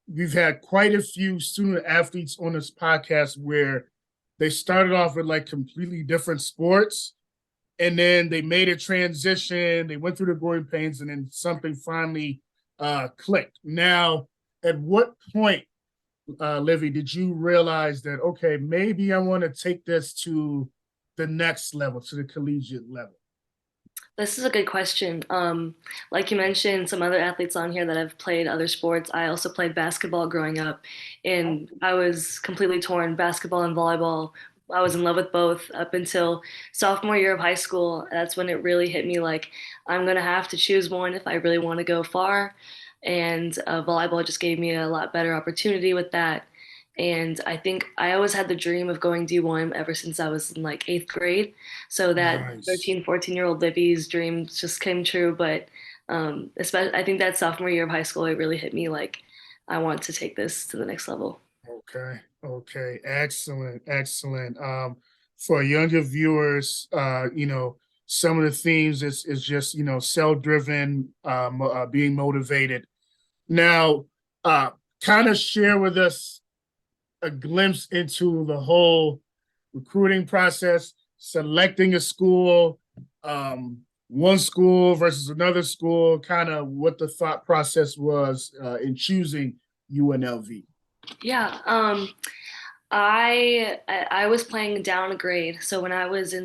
we've had quite a few student athletes on this podcast where they started off with like completely different sports and then they made a transition, they went through the growing pains, and then something finally clicked. Now, at what point, Livvy, did you realize that, okay, maybe I want to take this to the next level, to the collegiate level? This is a good question. Like you mentioned, some other athletes on here that have played other sports. I also played basketball growing up, and I was completely torn, basketball and volleyball. I was in love with both up until sophomore year of high school. That's when it really hit me like I'm gonna have to choose one if I really want to go far. And volleyball just gave me a lot better opportunity with that. And I think I always had the dream of going D1 ever since I was in like eighth grade. So that Nice. 13, 14-year-old Livvy's dreams just came true. But especially, I think that sophomore year of high school, it really hit me like I want to take this to the next level. Okay. Okay. Excellent. Excellent. For younger viewers, some of the themes is just, self-driven, being motivated. Now, uh, kind of share with us a glimpse into the whole recruiting process, selecting a school, one school versus another school, kind of what the thought process was in choosing UNLV. Yeah, I was playing down a grade. So when I was in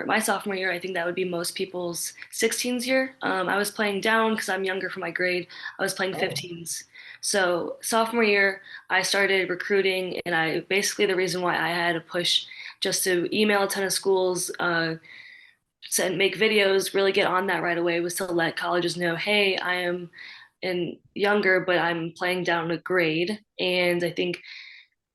my sophomore year, I think that would be most people's 16s year. I was playing down because I'm younger for my grade. I was playing Oh, 15s. So sophomore year, I started recruiting, and I basically the reason why I had to push just to email a ton of schools, send make videos, really get on that right away was to let colleges know, hey, I am in younger, but I'm playing down a grade, and I think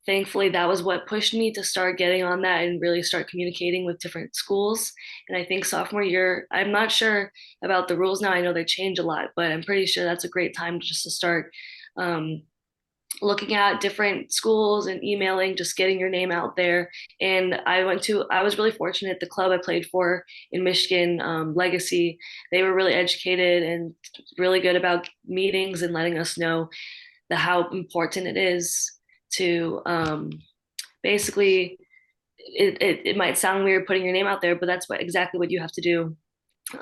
thankfully that was what pushed me to start getting on that and really start communicating with different schools. And I think sophomore year, I'm not sure about the rules now. I know they change a lot, but I'm pretty sure that's a great time just to start um, looking at different schools and emailing, just getting your name out there. And I was really fortunate. The club I played for in Michigan, Legacy, they were really educated and really good about meetings and letting us know how important it is to basically it might sound weird putting your name out there, but that's exactly what you have to do.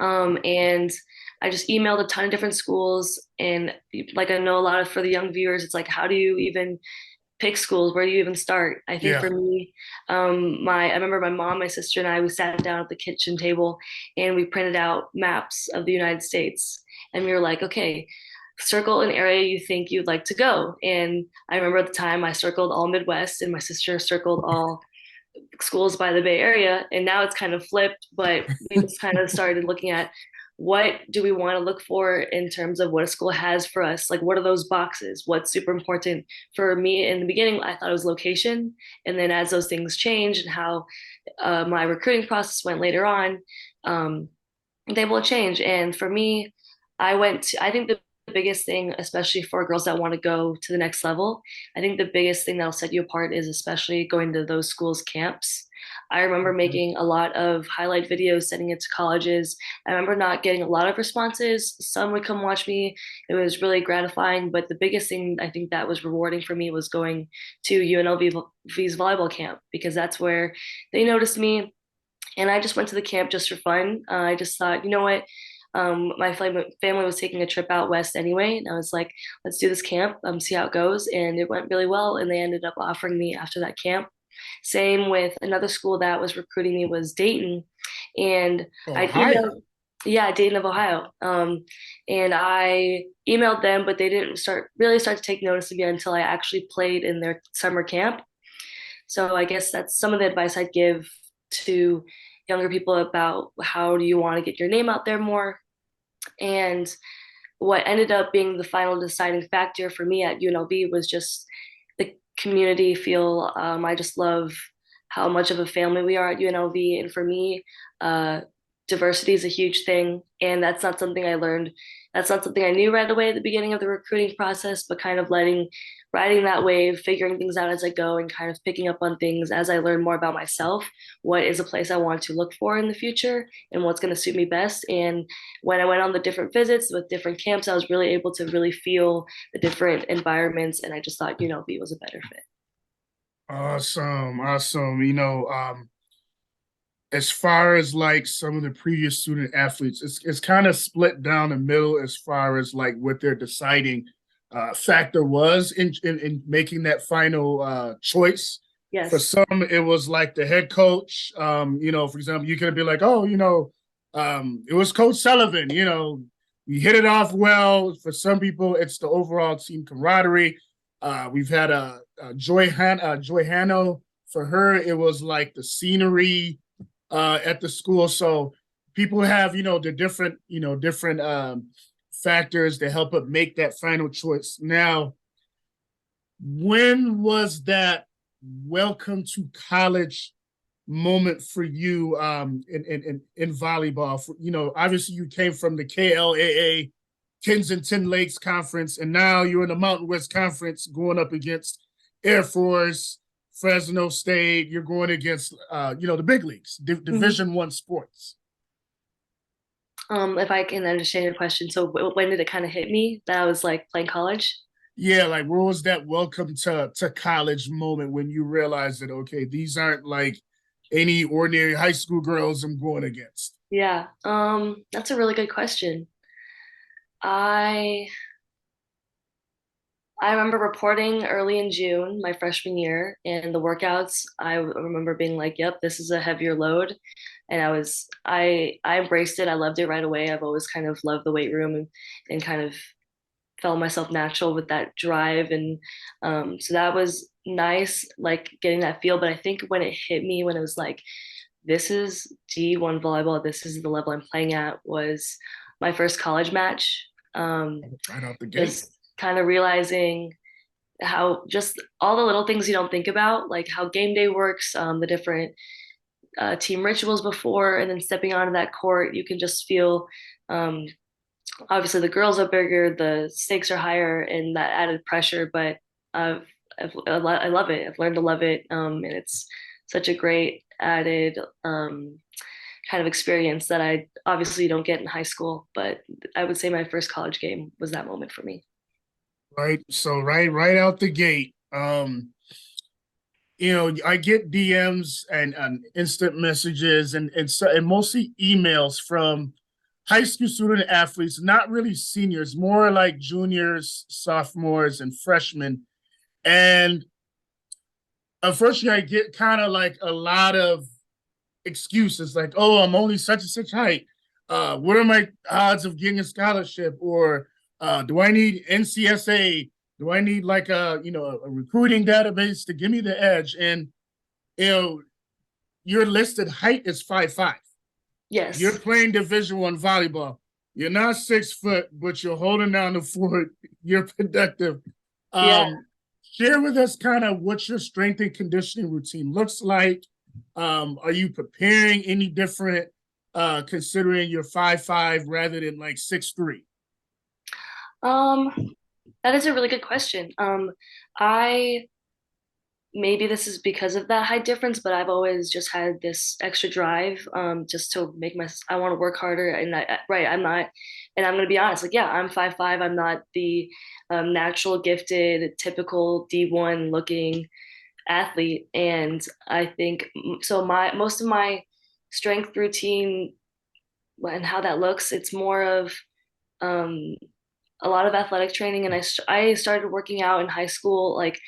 And I just emailed a ton of different schools, and like I know a lot of for the young viewers, it's like how do you even pick schools? Where do you even start? I think yeah. for me, I remember my mom, my sister, and I we sat down at the kitchen table and we printed out maps of the United States, and we were like, okay, circle an area you think you'd like to go. And I remember at the time I circled all Midwest, and my sister circled all schools by the Bay Area. And now it's kind of flipped, but we just kind of started looking at what do we want to look for in terms of what a school has for us? Like, what are those boxes? What's super important for me in the beginning? I thought it was location. And then as those things changed and how my recruiting process went later on, they will change. And for me, I think the biggest thing, especially for girls that want to go to the next level, I think the biggest thing that'll set you apart is especially going to those schools' camps. I remember Okay. making a lot of highlight videos, sending it to colleges. I remember not getting a lot of responses. Some would come watch me. It was really gratifying. But the biggest thing I think that was rewarding for me was going to UNLV's volleyball camp because that's where they noticed me. And I just went to the camp just for fun. I just thought, you know what? My family was taking a trip out west anyway, and I was like, let's do this camp, see how it goes. And it went really well, and they ended up offering me after that camp. Same with another school that was recruiting me was Dayton, and I Ohio. emailed, yeah, Dayton of Ohio. And I emailed them, but they didn't start to take notice of me until I actually played in their summer camp. So I guess that's some of the advice I'd give to younger people about how do you want to get your name out there more. And what ended up being the final deciding factor for me at UNLV was just the community feel. I just love how much of a family we are at UNLV. And for me, uh, diversity is a huge thing. And that's not something I learned that's not something I knew right away at the beginning of the recruiting process, but kind of riding that wave, figuring things out as I go, and kind of picking up on things as I learn more about myself. What is a place I want to look for in the future, and what's going to suit me best. And when I went on the different visits with different camps, I was really able to really feel the different environments, and I just thought UNLV was a better fit. Awesome, awesome. As far as like some of the previous student athletes, it's kind of split down the middle as far as like what their deciding factor was in making that final choice. For Yes. some, it was like the head coach. For example, you could be like, oh, it was Coach Sullivan. We hit it off well. For some people, it's the overall team camaraderie. We've had Joy Hanno. For her, it was like the scenery at the school. So people have, the different factors that help it make that final choice. Now, when was that welcome to college moment for you in volleyball? Obviously you came from the KLAA Kensington Lakes Conference, and now you're in the Mountain West Conference going up against Air Force, Fresno State. You're going against the big leagues, Division One sports. If I can understand your question, so when did it kind of hit me that I was like playing college? Yeah, like where was that welcome to college moment when you realized that okay, these aren't like any ordinary high school girls I'm going against? Yeah, that's a really good question. I I remember reporting early in June, my freshman year, and the workouts. I remember being like, "Yep, this is a heavier load," and I embraced it. I loved it right away. I've always kind of loved the weight room and kind of felt myself natural with that drive, and so that was nice, like getting that feel. But I think when it hit me, when it was like, "This is D1 volleyball. This is the level I'm playing at," was my first college match. Right out the gate. Just kind of realizing how just all the little things you don't think about, like how game day works, the different team rituals before, and then stepping onto that court, you can just feel. Um, Obviously, the girls are bigger, the stakes are higher, and that added pressure. But I love it. I've learned to love it, and it's such a great added kind of experience that I obviously don't get in high school. But I would say my first college game was that moment for me. Right. So right out the gate. I get DMs and instant messages and mostly emails from high school student athletes, not really seniors, more like juniors, sophomores, and freshmen. And unfortunately, I get kind of like a lot of excuses like, oh, I'm only such and such height. What are my odds of getting a scholarship? Or do I need NCSA? Do I need like a recruiting database to give me the edge? And you know, your listed height is 5'5". You're Yes. playing Division 1 volleyball. You're not 6 foot, but you're holding down the fort. You're productive. Yeah. Share with us kind of what your strength and conditioning routine looks like. Are you preparing any different, considering you're 5'5" rather than like 6'3"? Um, that is a really good question. I maybe this is because of that height difference, but I've always just had this extra drive, just to make I want to work harder. And right, I'm not, and I'm gonna be honest, like, yeah, I'm 5'5". I'm not the natural gifted, typical D1 looking athlete, and I think so. Most of my strength routine and how that looks, it's more of um, a lot of athletic training, and I started working out in high school, like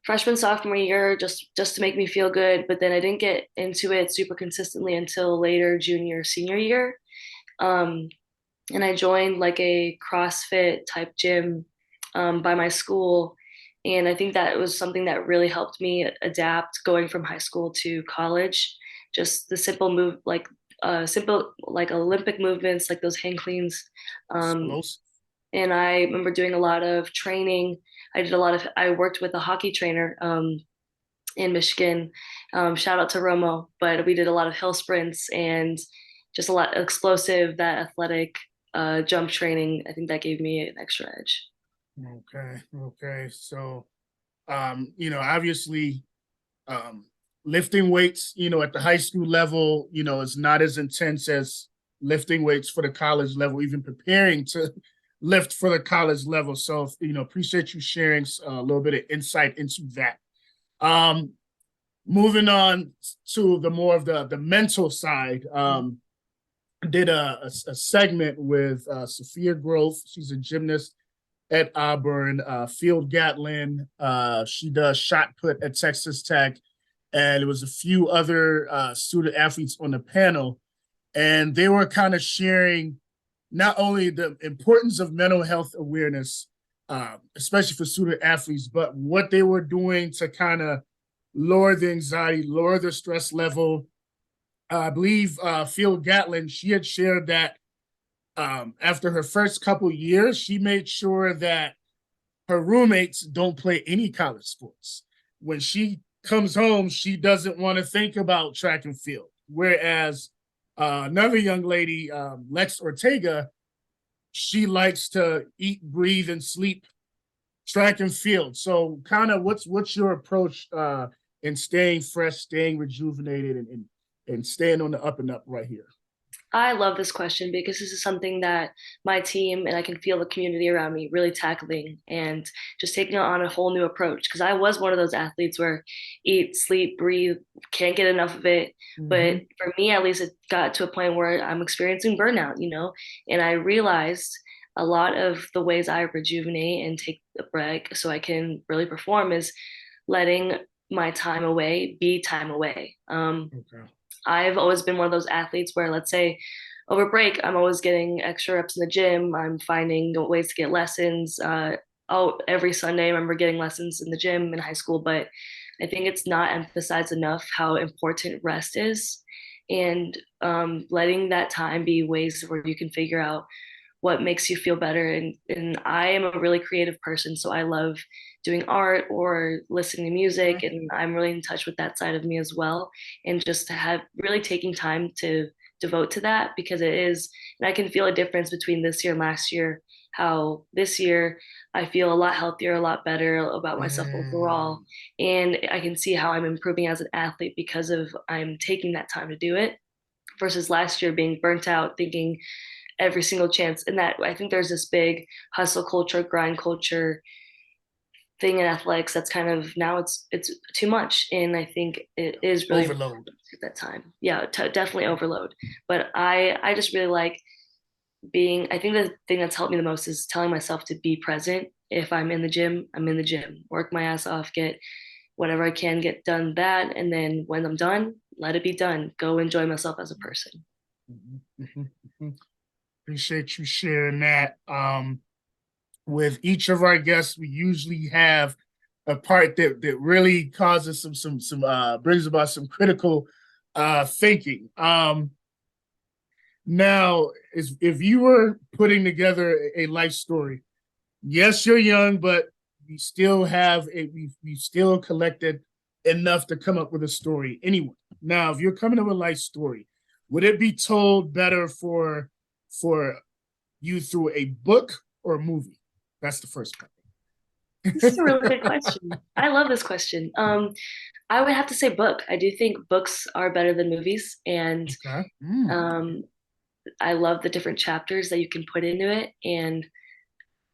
freshman sophomore year, just to make me feel good. But then I didn't get into it super consistently until later junior senior year. Um, and I joined like a CrossFit type gym by my school. And I think that was something that really helped me adapt going from high school to college. Just the simple like Olympic movements, like those hang cleans. Um, Explosive. and I remember doing a lot of training. I worked with a hockey trainer in Michigan. Shout out to Romo, but we did a lot of hill sprints and just a lot of explosive, that athletic jump training, I think that gave me an extra edge. Okay, okay. So, obviously, um, lifting weights, at the high school level, is not as intense as lifting weights for the college level, even preparing to lift for the college level. So, appreciate you sharing a little bit of insight into that. Um, Moving on to the more of the mental side, did a segment with Sophia Grove. She's a gymnast at Auburn, Field Gatlin. She does shot put at Texas Tech, and there was a few other student athletes on the panel, and they were kind of sharing not only the importance of mental health awareness, especially for student athletes, but what they were doing to kind of lower the anxiety, lower the stress level. I believe Phil Gatlin, she had shared that after her first couple years, she made sure that her roommates don't play any college sports. When she comes home, she doesn't want to think about track and field. Whereas another young lady, Lex Ortega, she likes to eat, breathe, and sleep track and field. So, kind of, what's your approach in staying fresh, staying rejuvenated, and staying on the up and up right here? I love this question because this is something that my team and I can feel the community around me really tackling and just taking on a whole new approach. Because I was one of those athletes where eat, sleep, breathe, can't get enough of it. Mm-hmm. But for me, at least, it got to a point where I'm experiencing burnout. And I realized a lot of the ways I rejuvenate and take a break so I can really perform is letting my time away be time away. Okay. I've always been one of those athletes where, let's say, over break, I'm always getting extra reps in the gym. I'm finding ways to get lessons. Every Sunday, I remember getting lessons in the gym in high school, but I think it's not emphasized enough how important rest is and letting that time be ways where you can figure out what makes you feel better. And I am a really creative person, so I love doing art or listening to music, and I'm really in touch with that side of me as well. And just to have really taking time to devote to that because it is, and I can feel a difference between this year and last year. How this year I feel a lot healthier, a lot better about myself overall, Mm, and I can see how I'm improving as an athlete because of I'm taking that time to do it versus last year being burnt out thinking every single chance. And that I think there's this big hustle culture, grind culture thing in athletics that's kind of now it's too much. And I think it is really important overload. at that time. Yeah, definitely overload. But I just really like being. I think the thing that's helped me the most is telling myself to be present. If I'm in the gym, I'm in the gym. Work my ass off, get whatever I can get done that, and then when I'm done, let it be done. Go enjoy myself as a person. Mhm, mhm, mhm. Appreciate you sharing that. With each of our guests, we usually have a part that really causes some brings about some critical thinking. Now, if you were putting together a life story, yes, you're young, but we still collected enough to come up with a story anyway. Now, if you're coming up with a life story, would it be told better for you through a book or a movie? That's the first part. This is a really good question. I love this question. I would have to say book. I do think books are better than movies, and Okay. Mm. um, I love the different chapters that you can put into it. And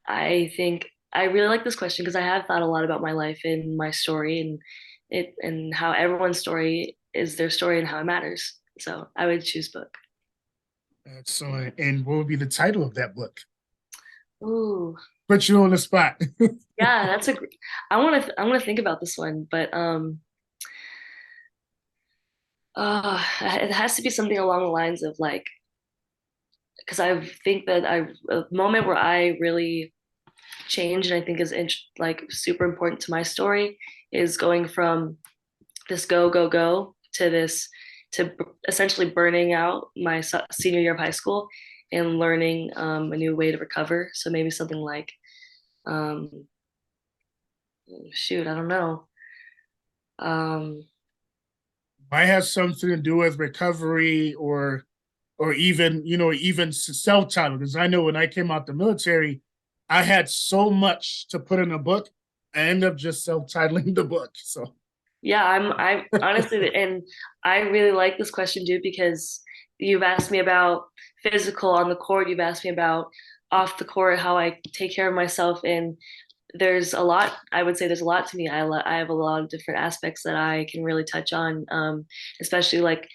I think I really like this question because I have thought a lot about my life and my story and how everyone's story is their story and how it matters. So I would choose book. Excellent. And what would be the title of that book? Ooh, Put you on the spot. yeah, I want to think about this one, but it has to be something along the lines of like because I think that a moment where I really changed and I think is like super important to my story is going from this go go go to this to essentially burning out my senior year of high school and learning a new way to recover. So maybe something like um, shoot, I don't know. Um, Might have something to do with recovery or or even, even self-titled. Because I know when I came out the military, I had so much to put in a book. I ended up just self-titling the book. So Yeah, I honestly, and I really like this question, dude, because you've asked me about physical on the court, you've asked me about off the court, how I take care of myself, and there's a lot, I would say there's a lot to me. I have a lot of different aspects that I can really touch on, especially like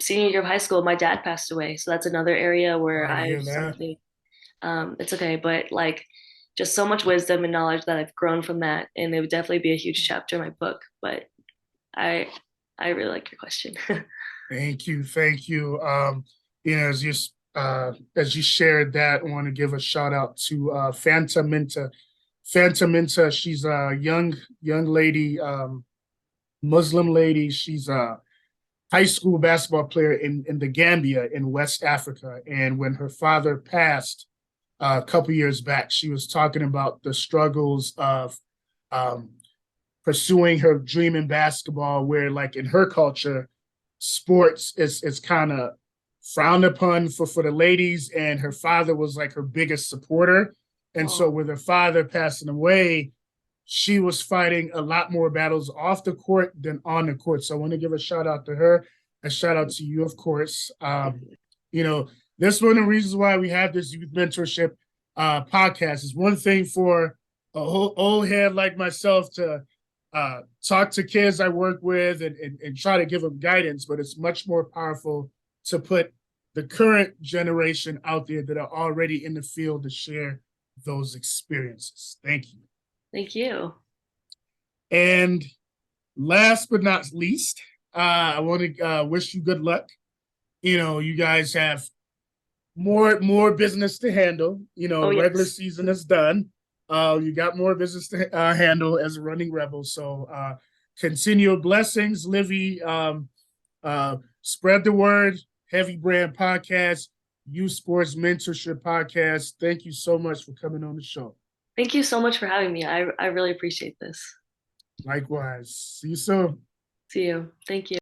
senior year of high school, my dad passed away. So that's another area where sorry to I have hear that. something, it's okay, but like just so much wisdom and knowledge that I've grown from that. And it would definitely be a huge chapter in my book. But I I really like your question. Thank you, thank you. As you shared that, I want to give a shout out to Fanta Minta. Fanta Minta, she's a young lady, Muslim lady. She's a high school basketball player in the Gambia in West Africa. And when her father passed a couple years back, she was talking about the struggles of um, pursuing her dream in basketball, where like in her culture, sports is kind of frowned upon for the ladies, and her father was like her biggest supporter. And so Oh, with her father passing away, she was fighting a lot more battles off the court than on the court. So I want to give a shout out to her, a shout out to you, of course. You know, this is one of the reasons why we have this youth mentorship podcast. Is one thing for a whole old head like myself to talk to kids I work with and try to give them guidance, but it's much more powerful to put the current generation out there that are already in the field to share those experiences. Thank you. thank you. And last but not least, I want to wish you good luck. You guys have more business to handle. Oh, The regular yes. season is done. You got more business to handle as a running rebel. So continual blessings, Livvy. Spread the word. Heavy Brand Podcast, Youth Sports Mentorship Podcast. Thank you so much for coming on the show. Thank you so much for having me. I really appreciate this. Likewise. See you soon. See you. Thank you.